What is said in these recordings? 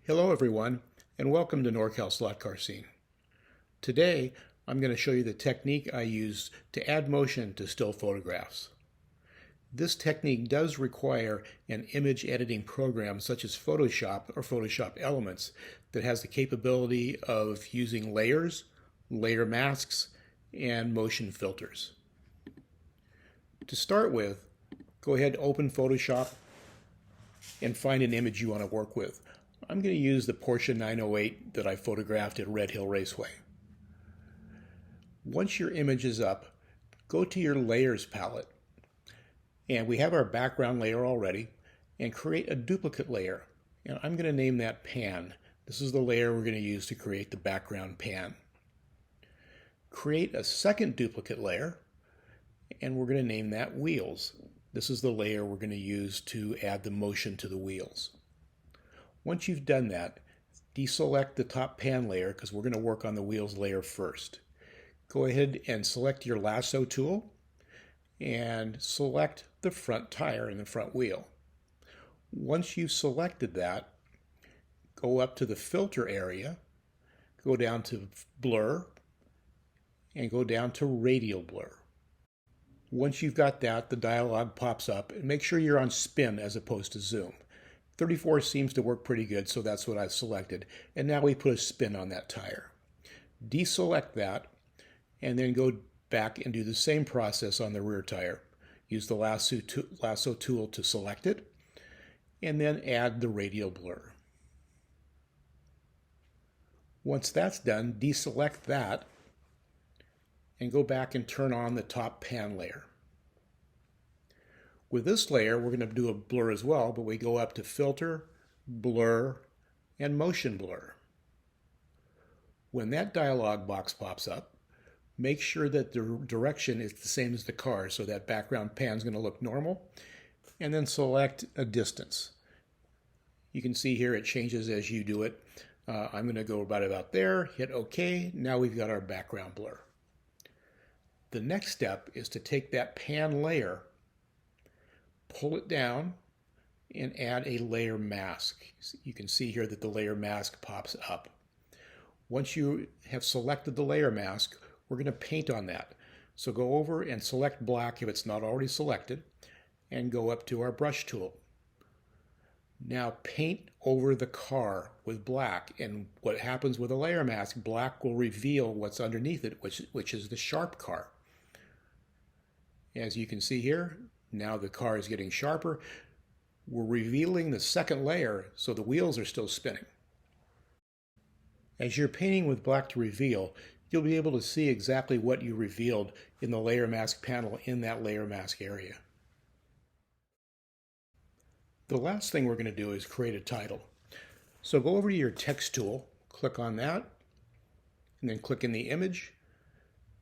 Hello everyone, and welcome to NorCal Slot Car Scene. Today, I'm going to show you the technique I use to add motion to still photographs. This technique does require an image editing program such as Photoshop or Photoshop Elements that has the capability of using layers, layer masks, and motion filters. To start with, go ahead and open Photoshop and find an image you want to work with. I'm going to use the Porsche 908 that I photographed at Red Hill Raceway. Once your image is up, go to your Layers palette. And we have our background layer already, and create a duplicate layer. And I'm going to name that Pan. This is the layer we're going to use to create the background pan. Create a second duplicate layer, and we're going to name that Wheels. This is the layer we're going to use to add the motion to the wheels. Once you've done that, deselect the top pan layer because we're going to work on the wheels layer first. Go ahead and select your lasso tool and select the front tire and the front wheel. Once you've selected that, go up to the filter area, go down to blur, and go down to radial blur. Once you've got that, the dialog pops up, and make sure you're on spin as opposed to zoom. 34 seems to work pretty good, so that's what I've selected. And now we put a spin on that tire. Deselect that, and then go back and do the same process on the rear tire. Use the lasso tool to select it, and then add the radial blur. Once that's done, deselect that, and go back and turn on the top pan layer. With this layer, we're going to do a blur as well, but we go up to Filter, Blur, and Motion Blur. When that dialog box pops up, make sure that the direction is the same as the car, so that background pan is going to look normal, and then select a distance. You can see here it changes as you do it. I'm going to go about there, hit OK. Now we've got our background blur. The next step is to take that pan layer, pull it down, and add a layer mask. You can see here that the layer mask pops up. Once you have selected the layer mask, we're going to paint on that. So go over and select black if it's not already selected, and go up to our brush tool. Now paint over the car with black, and what happens with a layer mask, black will reveal what's underneath it, which is the sharp car. As you can see here, now the car is getting sharper. We're revealing the second layer, so the wheels are still spinning. As you're painting with black to reveal, you'll be able to see exactly what you revealed in the layer mask panel in that layer mask area. The last thing we're going to do is create a title. So go over to your text tool, click on that, and then click in the image,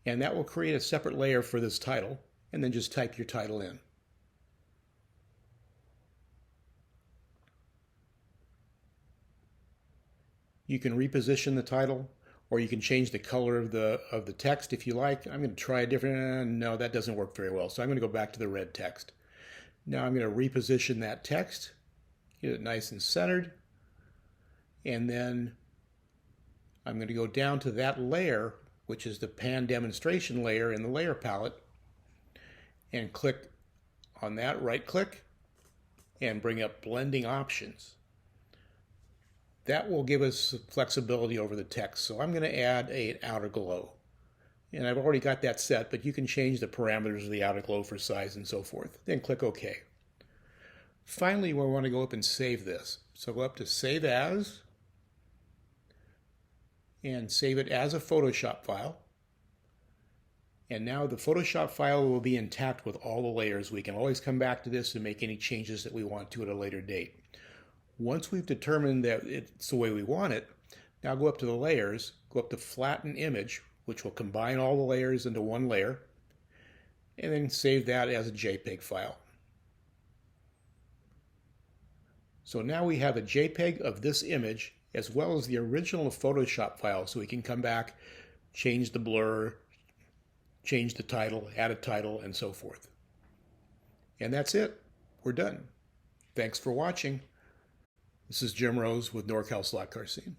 and that will create a separate layer for this title, and then just type your title in. You can reposition the title, or you can change the color of the text if you like. I'm going to try a different, no, that doesn't work very well. So I'm going to go back to the red text. Now I'm going to reposition that text, get it nice and centered, and then I'm going to go down to that layer, which is the pan demonstration layer in the layer palette, and click on that, right click, and bring up blending options. That will give us flexibility over the text. So I'm going to add an outer glow. And I've already got that set, but you can change the parameters of the outer glow for size and so forth. Then click OK. Finally, we want to go up and save this. So go up to Save As, and save it as a Photoshop file. And now the Photoshop file will be intact with all the layers. We can always come back to this and make any changes that we want to at a later date. Once we've determined that it's the way we want it, now go up to the layers, go up to Flatten Image, which will combine all the layers into one layer, and then save that as a JPEG file. So now we have a JPEG of this image as well as the original Photoshop file, so we can come back, change the blur, change the title, add a title, and so forth. And that's it. We're done. Thanks for watching. This is Jim Rose with NorCal Slot Car Scene.